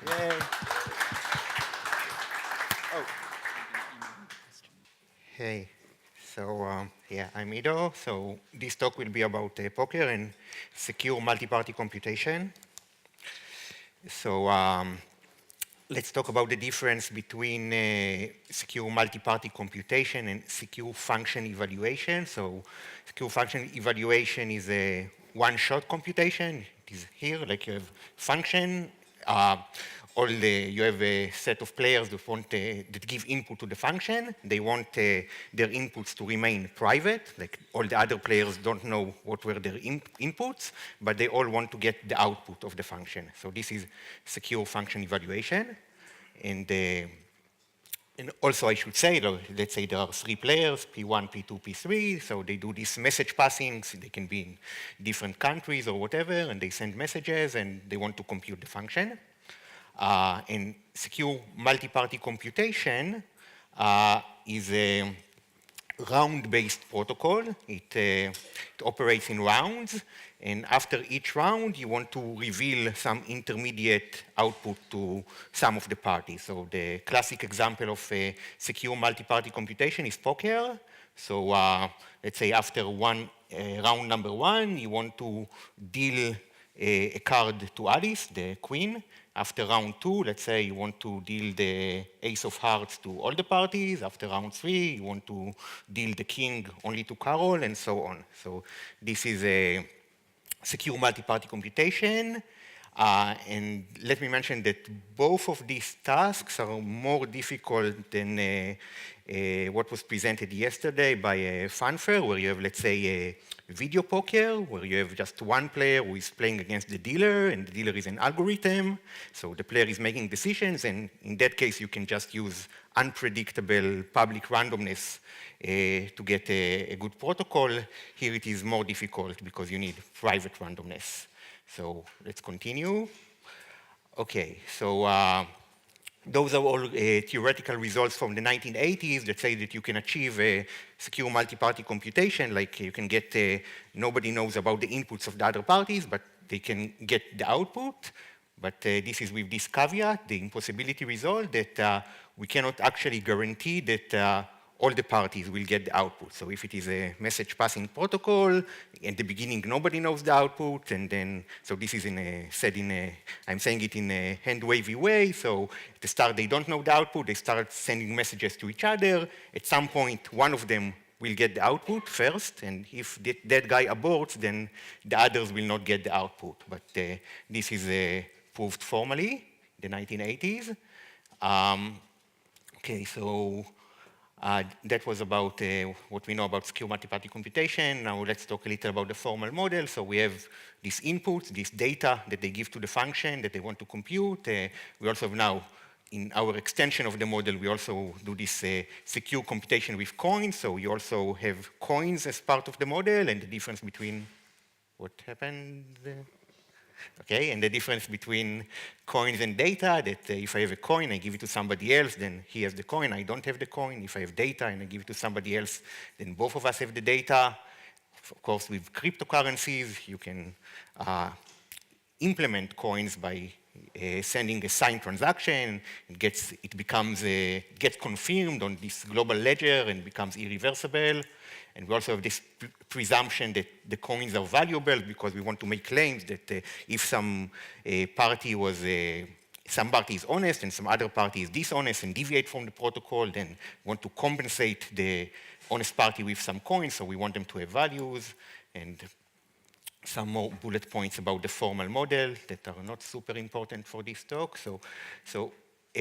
Yay. Oh. Hey. So, yeah, I'm Iddo. So this talk will be about poker and secure multi-party computation. So let's talk about the difference between secure multi-party computation and secure function evaluation. So secure function evaluation is a one-shot computation. It is here, like you have function. You have a set of players that give input to the function. They want their inputs to remain private. Like all the other players don't know what were their inputs, but they all want to get the output of the function. So this is secure function evaluation. And also, I should say, let's say there are 3 players, P1, P2, P3, so they do these message passings. They can be in different countries or whatever, and they send messages, and they want to compute the function. And secure multi-party computation is a round-based protocol. It operates in rounds, and after each round, you want to reveal some intermediate output to some of the parties. So the classic example of secure multi-party computation is poker. So let's say after round number 1, you want to deal a card to Alice, the queen. After round 2, let's say you want to deal the ace of hearts to all the parties. After round 3, you want to deal the king only to Carol, and so on. So this is a secure multi-party computation. And let me mention that both of these tasks are more difficult than what was presented yesterday by Funfair, where you have, let's say, a video poker, where you have just one player who is playing against the dealer, and the dealer is an algorithm. So the player is making decisions, and in that case, you can just use unpredictable public randomness to get a good protocol. Here it is more difficult because you need private randomness. So let's continue. Okay, so those are all theoretical results from the 1980s that say that you can achieve a secure multi-party computation, like you can get, nobody knows about the inputs of the other parties, but they can get the output. But this is with this caveat, the impossibility result, that we cannot actually guarantee that all the parties will get the output. So if it is a message passing protocol, at the beginning nobody knows the output, and then, so this is I'm saying it in a hand-wavy way, so at the start they don't know the output, they start sending messages to each other. At some point, one of them will get the output first, and if that guy aborts, then the others will not get the output. But this is proved formally in the 1980s. Okay, so that was about what we know about secure multi-party computation. Now let's talk a little about the formal model. So we have these inputs, this data that they give to the function that they want to compute. We also have now, in our extension of the model, we also do this secure computation with coins. So we also have coins as part of the model, and the difference between what happened there. Okay, and the difference between coins and data, that if I have a coin, I give it to somebody else, then he has the coin, I don't have the coin. If I have data and I give it to somebody else, then both of us have the data. Of course, with cryptocurrencies, you can implement coins by sending a signed transaction. It gets confirmed on this global ledger and becomes irreversible. And we also have this presumption that the coins are valuable because we want to make claims that if some party is honest and some other party is dishonest and deviate from the protocol, then we want to compensate the honest party with some coins, so we want them to have values. And some more bullet points about the formal model that are not super important for this talk. So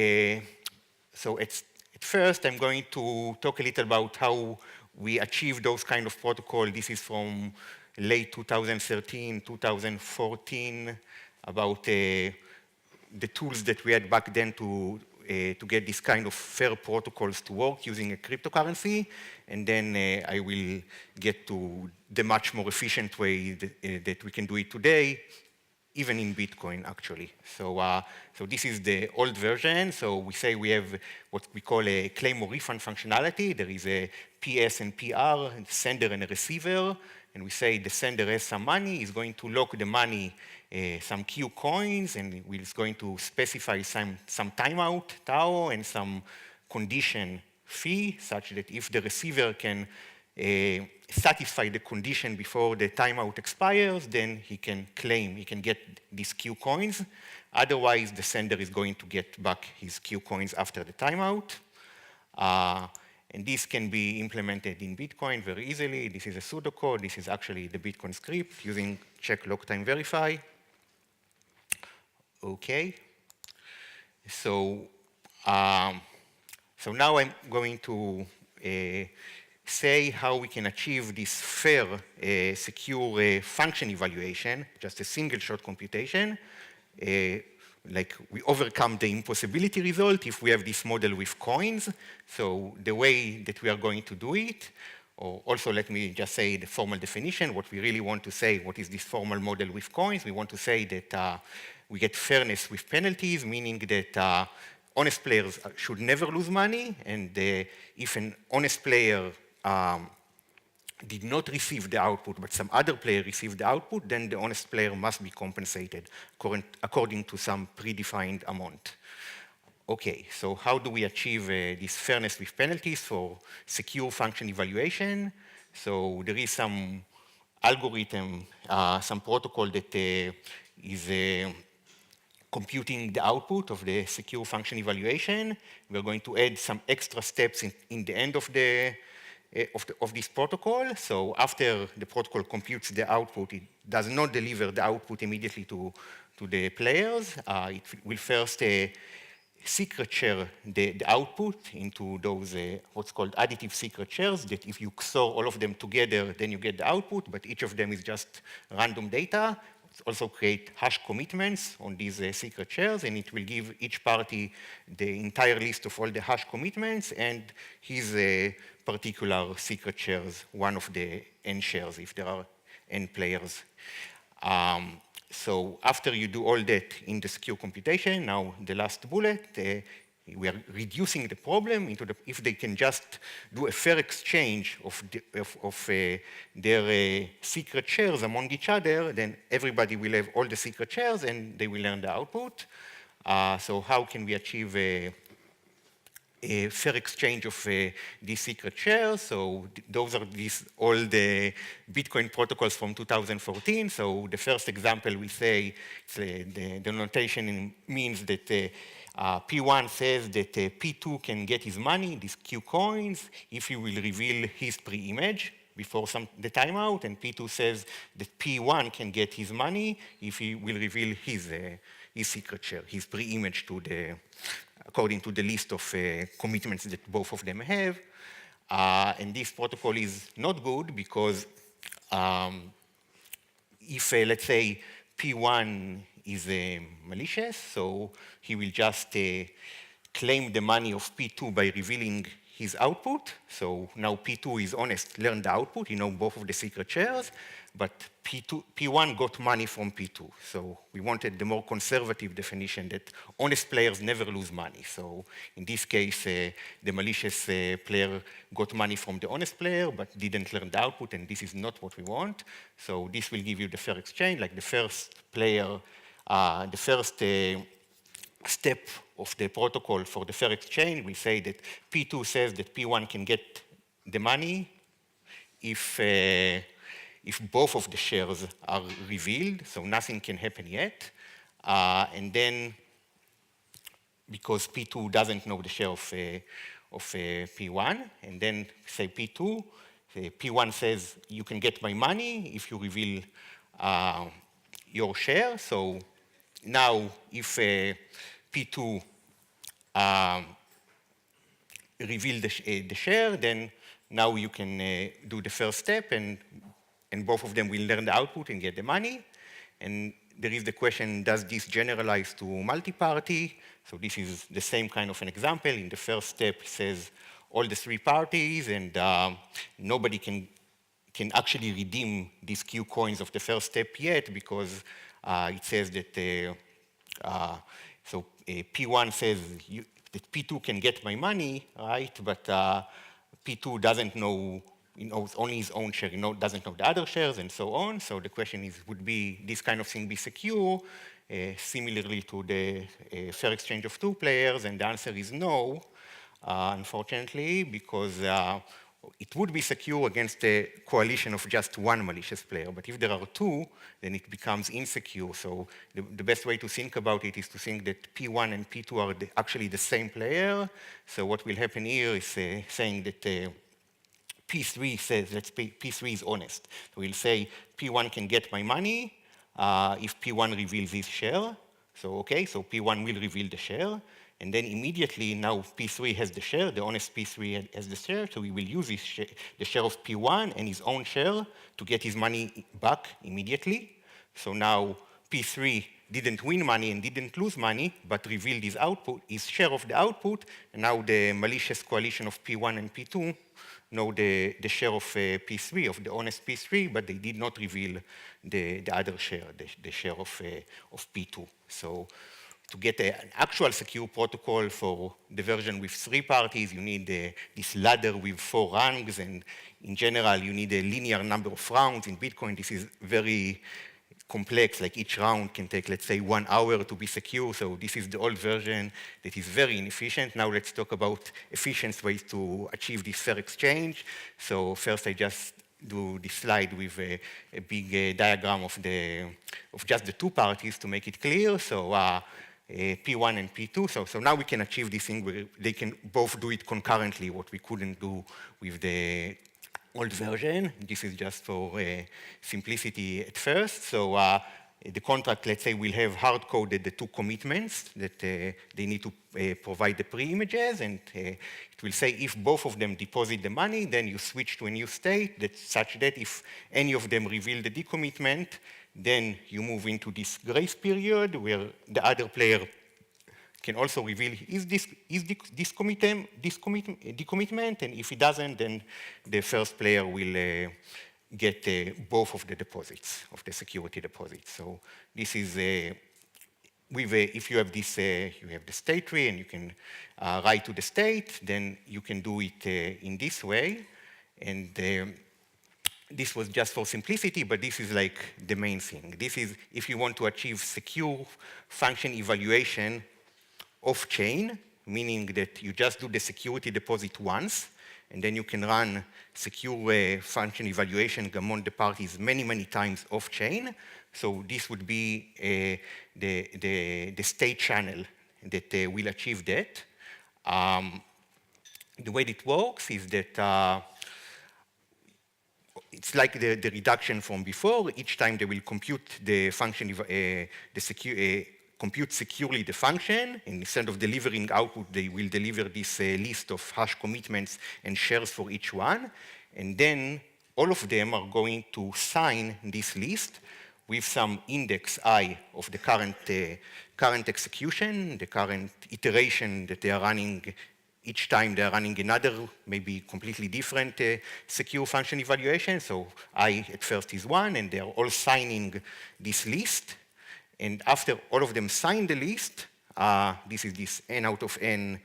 at first, I'm going to talk a little about how we achieve those kind of protocol. This is from late 2013, 2014, about the tools that we had back then to get this kind of fair protocols to work using a cryptocurrency. And then I will get to the much more efficient way that we can do it today, even in Bitcoin, actually. So this is the old version. So we say we have what we call a claim or refund functionality. There is a PS and PR, a sender and a receiver. and we say the sender has some money, is going to lock the money, some Q coins, and is going to specify some timeout, tau, and some condition fee, such that if the receiver can satisfy the condition before the timeout expires, then he can claim, he can get these Q coins. Otherwise, the sender is going to get back his Q coins after the timeout. And this can be implemented in Bitcoin very easily. This is a pseudocode. This is actually the Bitcoin script using check lock time verify. Okay. So now I'm going to say how we can achieve this fair, secure function evaluation, just a single shot computation. Like we overcome the impossibility result if we have this model with coins. So the way that we are going to do it, or also let me just say the formal definition, what we really want to say, what is this formal model with coins? We want to say that we get fairness with penalties, meaning that honest players should never lose money, and if an honest player did not receive the output, but some other player received the output, then the honest player must be compensated according to some predefined amount. Okay, so how do we achieve this fairness with penalties for secure function evaluation? So there is some algorithm, some protocol that is computing the output of the secure function evaluation. We're going to add some extra steps in the end of this protocol. So after the protocol computes the output, it does not deliver the output immediately to the players. It will first secret share the output into those what's called additive secret shares, that if you XOR all of them together, then you get the output, but each of them is just random data. It also create hash commitments on these secret shares, and it will give each party the entire list of all the hash commitments and his particular secret shares, one of the n shares, if there are n players. So after you do all that in the secure computation, now the last bullet, we are reducing the problem into if they can just do a fair exchange of their secret shares among each other, then everybody will have all the secret shares and they will learn the output. So how can we achieve a fair exchange of these secret shares? So those are all the Bitcoin protocols from 2014. So the first example we say, the notation means that P1 says that P2 can get his money, these Q coins, if he will reveal his pre-image before the timeout, and P2 says that P1 can get his money if he will reveal his secret share, his pre-image according to the list of commitments that both of them have. And this protocol is not good because if, let's say, P1 is malicious, so he will just claim the money of P2 by revealing his output. So now P2 is honest, learned the output, both of the secret shares, but P1 got money from P2. So we wanted the more conservative definition that honest players never lose money. So in this case, the malicious player got money from the honest player, but didn't learn the output, and this is not what we want. So this will give you the fair exchange, like the first player, the first step of the protocol for the fair exchange, we say that P2 says that P1 can get the money if both of the shares are revealed, so nothing can happen yet. And then, because P2 doesn't know the share of P1, and then say P2, P1 says you can get my money if you reveal your share. So now if P2 reveal the share, then now you can do the first step, and both of them will learn the output and get the money. And there is the question, does this generalize to multi-party? So this is the same kind of an example. In the first step, it says all the three parties, and nobody can actually redeem these Q coins of the first step yet, because it says that, P1 says that P2 can get my money, right? But P2 doesn't know he knows only his own share, doesn't know the other shares, and so on. So the question is, would this kind of thing be secure, similarly to the fair exchange of two players? And the answer is no, unfortunately, because it would be secure against a coalition of just one malicious player. But if there are two, then it becomes insecure. So the best way to think about it is to think that P1 and P2 are actually the same player. So what will happen here is saying that P3 says that P3 is honest. So we'll say P1 can get my money if P1 reveals his share. So okay, so P1 will reveal the share. And then immediately now P3 has the share, the honest P3 has the share, so we will use the share of P1 and his own share to get his money back immediately. So now P3 didn't win money and didn't lose money, but revealed his output, his share of the output, and now the malicious coalition of P1 and P2 know the share of P3, of the honest P3, but they did not reveal the other share, the share of P2. So to get an actual secure protocol for the version with 3 parties, you need this ladder with 4 rungs, and in general, you need a linear number of rounds. In Bitcoin, this is very complex, like each round can take, let's say, 1 hour to be secure, so this is the old version that is very inefficient. Now let's talk about efficient ways to achieve this fair exchange. So first I just do this slide with a big diagram of just the 2 parties to make it clear. So P1 and P2. So now we can achieve this thing where they can both do it concurrently, what we couldn't do with the old version. This is just for simplicity at first. So the contract, let's say, will have hard-coded the 2 commitments that they need to provide the pre-images, and it will say if both of them deposit the money, then you switch to a new state that's such that if any of them reveal the decommitment, then you move into this grace period where the other player can also reveal his decommitment, and if he doesn't, then the first player will get both of the deposits, of the security deposits. So this is, if you have this, you have the state tree and you can write to the state, then you can do it in this way. And this was just for simplicity, but this is like the main thing. This is if you want to achieve secure function evaluation off-chain, meaning that you just do the security deposit once, and then you can run secure function evaluation among the parties many, many times off-chain. So this would be the state channel that will achieve that. The way it works is that it's like the reduction from before. Each time they will compute the function, compute securely the function, and instead of delivering output, they will deliver this list of hash commitments and shares for each one. And then all of them are going to sign this list with some index I of the current execution, the current iteration that they are running. Each time they are running another, maybe completely different secure function evaluation. So I at first is 1, and they are all signing this list. And after all of them sign the list, this is this n out of n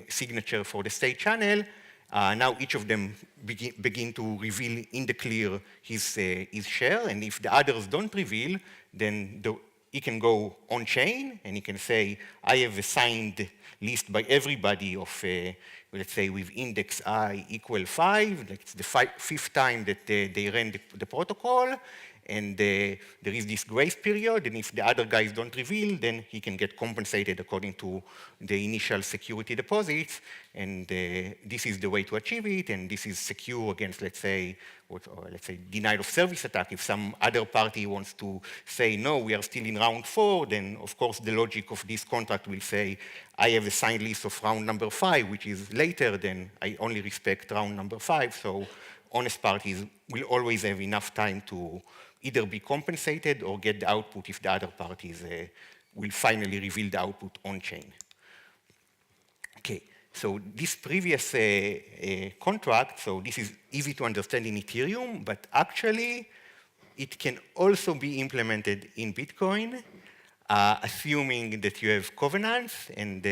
signature for the state channel. Now each of them begin to reveal in the clear his share, and if the others don't reveal, then he can go on-chain, and he can say, I have a signed list by everybody of, let's say, with index I equal 5. It's the 5th time that they ran the protocol, and there is this grace period, and if the other guys don't reveal, then he can get compensated according to the initial security deposits, and this is the way to achieve it, and this is secure against, let's say, denial of service attack. If some other party wants to say, no, we are still in round 4, then of course the logic of this contract will say, I have a signed list of round number 5, which is later, then I only respect round number 5, so honest parties will always have enough time to either be compensated or get the output if the other parties will finally reveal the output on-chain. Okay, so this previous contract, so this is easy to understand in Ethereum, but actually it can also be implemented in Bitcoin, assuming that you have covenants and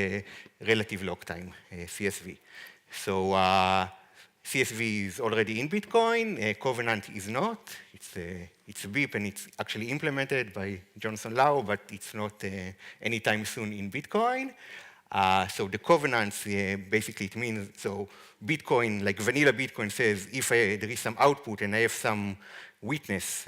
relative lock time, CSV. So CSV is already in Bitcoin. Covenant is not. It's a BIP, and it's actually implemented by Johnson Lau, but it's not anytime soon in Bitcoin. So the covenants, basically it means, so Bitcoin, like vanilla Bitcoin says, if there is some output and I have some witness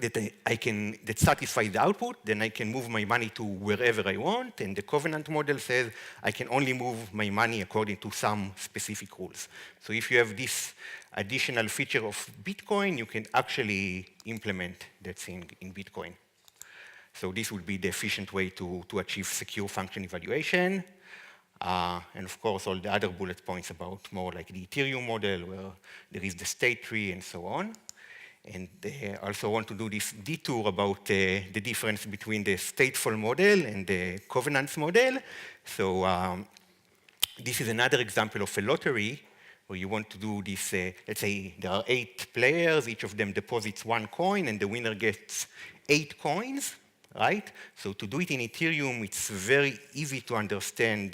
that satisfies the output, then I can move my money to wherever I want, and the covenant model says I can only move my money according to some specific rules. So if you have this additional feature of Bitcoin, you can actually implement that thing in Bitcoin. So this would be the efficient way to achieve secure function evaluation. And of course, all the other bullet points about more like the Ethereum model, where there is the state tree and so on. And I also want to do this detour about the difference between the stateful model and the covenants model. So this is another example of a lottery where you want to do this, let's say there are 8 players, each of them deposits 1 coin, and the winner gets 8 coins. Right? So to do it in Ethereum, it's very easy to understand.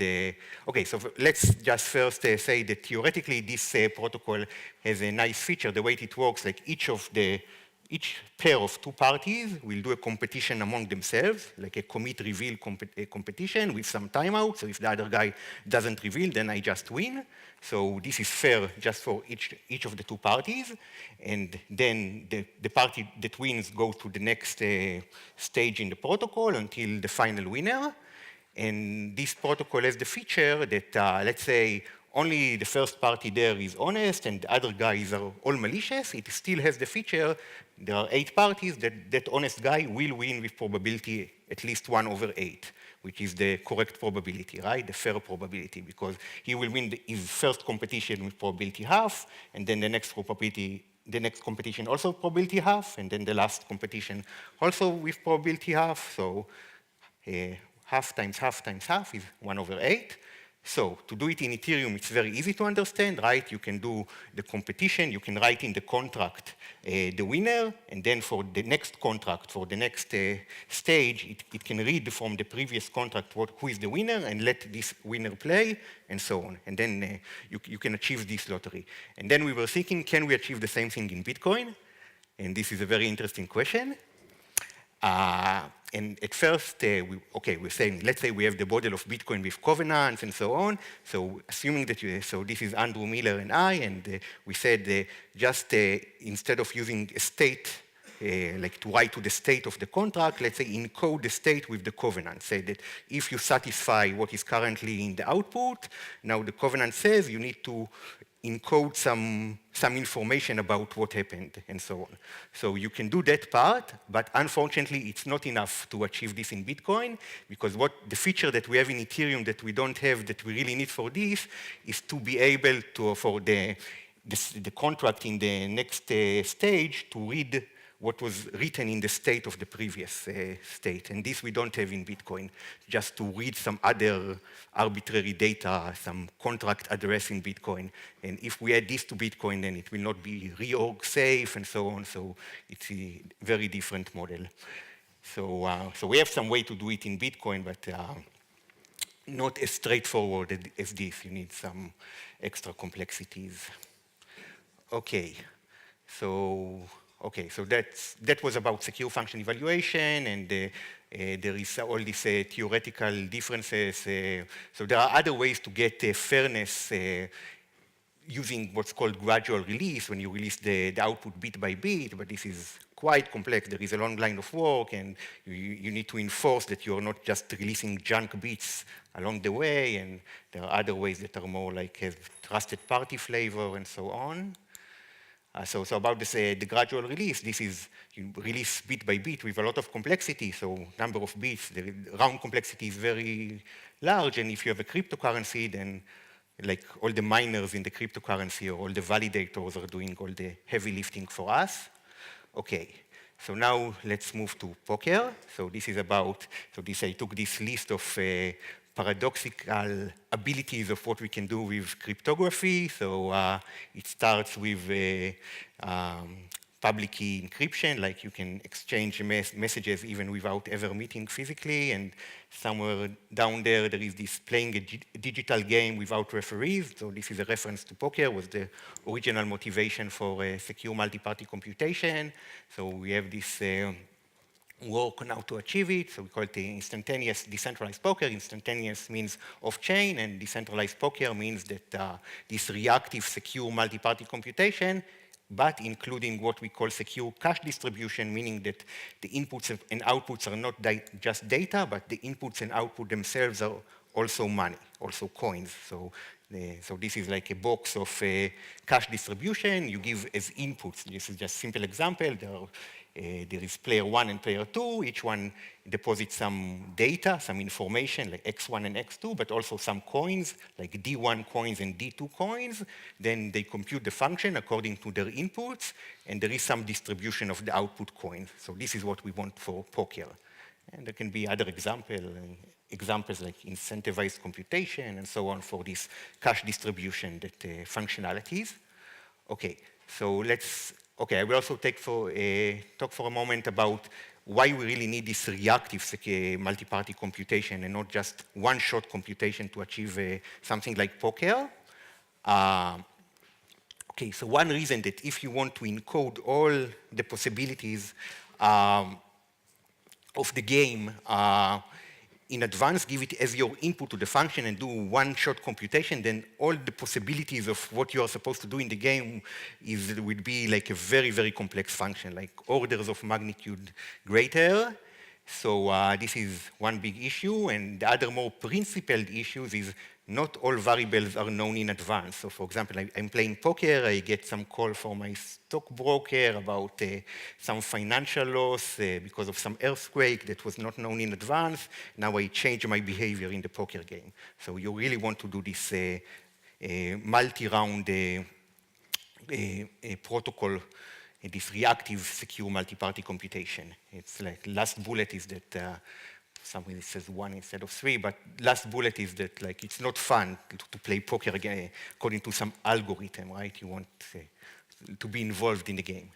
Okay, so let's just first say that theoretically this protocol has a nice feature. The way it works, like each pair of 2 parties will do a competition among themselves, like a commit reveal competition with some timeout. So if the other guy doesn't reveal, then I just win. So this is fair just for each of the 2 parties. And then the party that wins goes to the next stage in the protocol until the final winner. And this protocol has the feature that, let's say, only the first party there is honest and the other guys are all malicious. It still has the feature, there are 8 parties, that honest guy will win with probability at least 1/8, which is the correct probability, right? The fair probability, because he will win his first competition with probability half, and then the next competition also probability half, and then the last competition also with probability half. So half times half times half is 1/8. So to do it in Ethereum, it's very easy to understand, right? You can do the competition, you can write in the contract the winner, and then for the next contract, for the next stage, it can read from the previous contract who is the winner and let this winner play, and so on. And then you can achieve this lottery. And then we were thinking, can we achieve the same thing in Bitcoin? And this is a very interesting question. And at first, we're saying, let's say we have the model of Bitcoin with covenants and so on. So assuming that so this is Andrew Miller and I, and we said just instead of using a state, like to write to the state of the contract, let's say encode the state with the covenant. Say that if you satisfy what is currently in the output, now the covenant says you need to encode some information about what happened and so on. So you can do that part, but unfortunately it's not enough to achieve this in Bitcoin, because the feature that we have in Ethereum that we don't have, that we really need for this, is to be able to, for the contract in the next stage to read what was written in the state of the previous state. And this we don't have in Bitcoin, just to read some other arbitrary data, some contract address in Bitcoin. And if we add this to Bitcoin, then it will not be reorg safe and so on. So it's a very different model. So we have some way to do it in Bitcoin, but not as straightforward as this. You need some extra complexities. Okay, so that was about secure function evaluation, and there is all these theoretical differences. So there are other ways to get fairness using what's called gradual release, when you release the output bit by bit, but this is quite complex. There is a long line of work, and you need to enforce that you're not just releasing junk bits along the way, and there are other ways that are more like have trusted party flavor and so on. So about this, the gradual release, this is you release bit by bit with a lot of complexity, so number of bits, the round complexity is very large, and if you have a cryptocurrency, then like all the miners in the cryptocurrency or all the validators are doing all the heavy lifting for us. Okay, so now let's move to poker. So this is about, I took this list of paradoxical abilities of what we can do with cryptography. So it starts with public key encryption, like you can exchange messages even without ever meeting physically, and somewhere down there, there is this playing a digital game without referees. So this is a reference to poker, was the original motivation for secure multi-party computation. So we have this work now to achieve it. So we call it the instantaneous decentralized poker. Instantaneous means off-chain, and decentralized poker means that this reactive, secure multi-party computation, but including what we call secure cache distribution, meaning that the inputs and outputs are not just data, but the inputs and output themselves are also money, also coins. So this is like a box of cache distribution you give as inputs. This is just a simple example. There is player 1 and player 2. Each one deposits some data, some information, like X1 and X2, but also some coins, like D1 coins and D2 coins. Then they compute the function according to their inputs, and there is some distribution of the output coins. So this is what we want for poker. And there can be other examples like incentivized computation and so on for this cache distribution that functionalities. Okay, so I will also talk for a moment about why we really need this reactive multi-party computation and not just one-shot computation to achieve something like poker. Okay, so one reason that if you want to encode all the possibilities of the game in advance, give it as your input to the function and do one-shot computation, then all the possibilities of what you are supposed to do in the game would be like a very, very complex function, like orders of magnitude greater. So this is one big issue, and the other more principled issues is not all variables are known in advance. So for example, I'm playing poker, I get some call from my stockbroker about some financial loss because of some earthquake that was not known in advance. Now I change my behavior in the poker game. So you really want to do this multi-round protocol, this reactive secure multi-party computation. It's like last bullet is that something that says 1 instead of 3, but last bullet is that like it's not fun to play poker again according to some algorithm, right? You want to be involved in the game.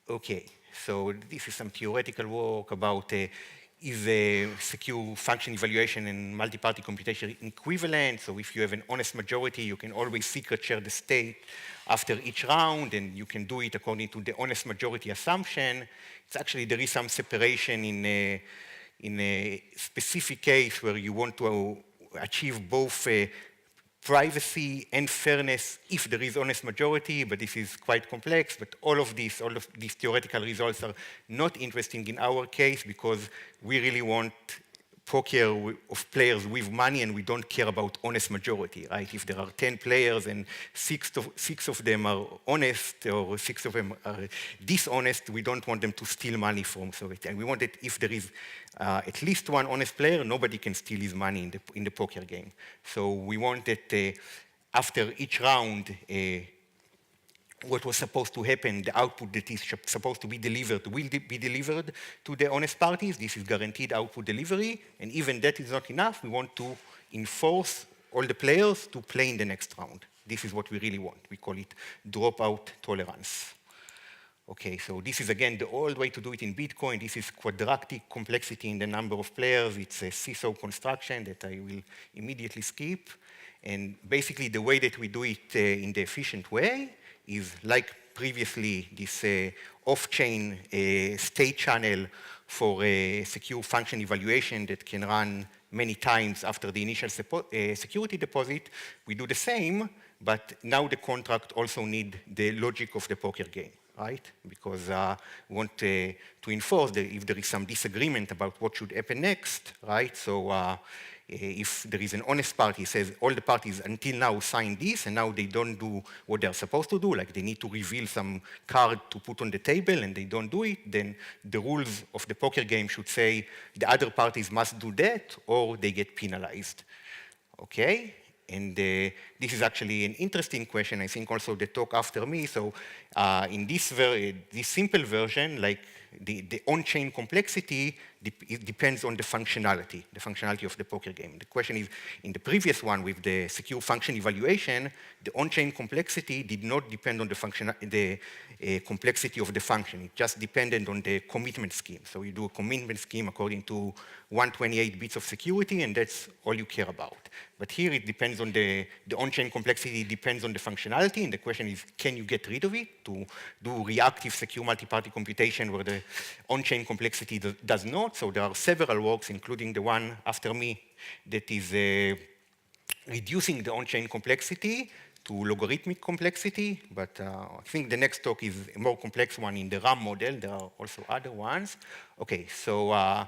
Okay, so this is some theoretical work about is a secure function evaluation and multi-party computation equivalent? So if you have an honest majority, you can always secret share the state after each round, and you can do it according to the honest majority assumption. It's actually, there is some separation in a specific case where you want to achieve both privacy and fairness if there is honest majority, but this is quite complex. But all of these theoretical results are not interesting in our case because we really want poker of players with money, and we don't care about honest majority, right? If there are 10 players and six of them are honest or 6 of them are dishonest, we don't want them to steal money from Soviet. And we want that if there is at least one honest player, nobody can steal his money in the poker game. So we want that after each round, what was supposed to happen, the output that is supposed to be delivered will be delivered to the honest parties. This is guaranteed output delivery. And even that is not enough. We want to enforce all the players to play in the next round. This is what we really want. We call it dropout tolerance. Okay, so this is, again, the old way to do it in Bitcoin. This is quadratic complexity in the number of players. It's a seesaw construction that I will immediately skip. And basically, the way that we do it in the efficient way is like previously this off-chain state channel for secure function evaluation that can run many times after the initial security deposit. We do the same, but now the contract also need the logic of the poker game, right? Because we want to enforce if there is some disagreement about what should happen next, right? So if there is an honest party, says all the parties until now signed this, and now they don't do what they're supposed to do, like they need to reveal some card to put on the table, and they don't do it, then the rules of the poker game should say the other parties must do that, or they get penalized. Okay? And this is actually an interesting question. I think also the talk after me. So in this simple version, like the on-chain complexity it depends on the functionality of the poker game. The question is, in the previous one with the secure function evaluation, the on-chain complexity did not depend on the complexity of the function. It just depended on the commitment scheme. So you do a commitment scheme according to 128 bits of security, and that's all you care about. But here it depends on the on-chain complexity depends on the functionality, and the question is, can you get rid of it to do reactive secure multi-party computation where the on-chain complexity does not? So there are several works, including the one after me, that is reducing the on-chain complexity to logarithmic complexity, but I think the next talk is a more complex one in the RAM model. There are also other ones. Okay, so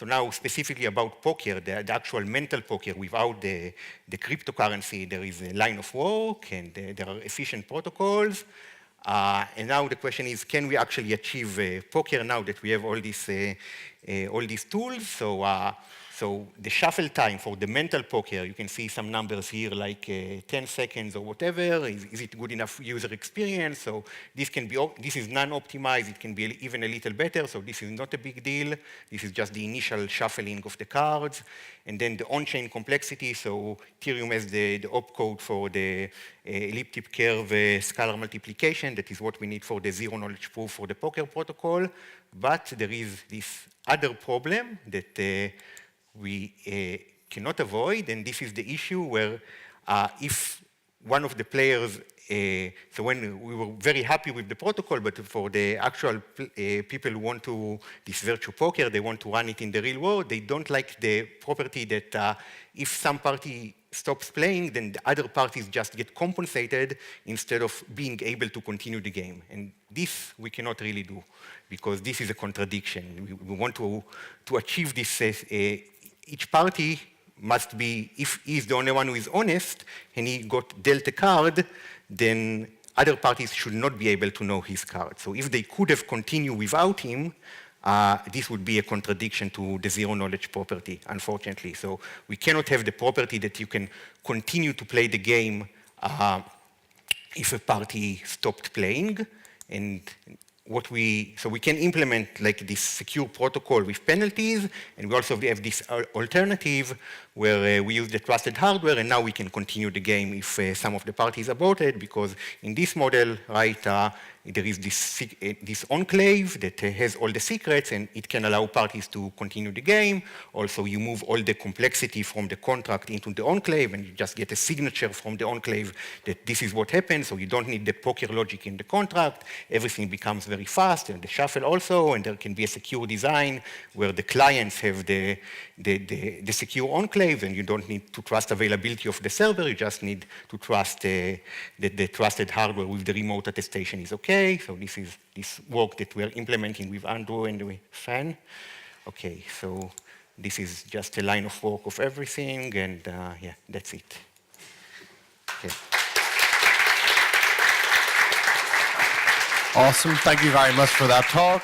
now specifically about poker, the actual mental poker without the cryptocurrency, there is a line of work and there are efficient protocols. And now the question is, can we actually achieve poker now that we have all these tools? So the shuffle time for the mental poker, you can see some numbers here like 10 seconds or whatever. Is it good enough user experience? So this is non-optimized. It can be even a little better. So this is not a big deal. This is just the initial shuffling of the cards. And then the on-chain complexity. So Ethereum has the opcode for the elliptic curve scalar multiplication. That is what we need for the zero knowledge proof for the poker protocol. But there is this other problem that we cannot avoid, and this is the issue where if one of the players, so when we were very happy with the protocol, but for the actual people who want to, this virtual poker, they want to run it in the real world, they don't like the property that if some party stops playing, then the other parties just get compensated instead of being able to continue the game. And this we cannot really do, because this is a contradiction. We want to achieve this, each party must be, if he's the only one who is honest, and he got dealt a card, then other parties should not be able to know his card. So if they could have continued without him, this would be a contradiction to the zero knowledge property, unfortunately. So we cannot have the property that you can continue to play the game if a party stopped playing. And so we can implement like this secure protocol with penalties, and we also have this alternative where we use the trusted hardware, and now we can continue the game if some of the parties aborted, because in this model, right, there is this enclave that has all the secrets, and it can allow parties to continue the game. Also, you move all the complexity from the contract into the enclave, and you just get a signature from the enclave that this is what happened, so you don't need the poker logic in the contract. Everything becomes very fast, and the shuffle also, and there can be a secure design where the clients have the secure enclave, and you don't need to trust availability of the server, you just need to trust that the trusted hardware with the remote attestation is okay. So this is this work that we are implementing with Andrew and with Fan. Okay, so this is just a line of work of everything, and yeah, that's it. Okay. Awesome, thank you very much for that talk.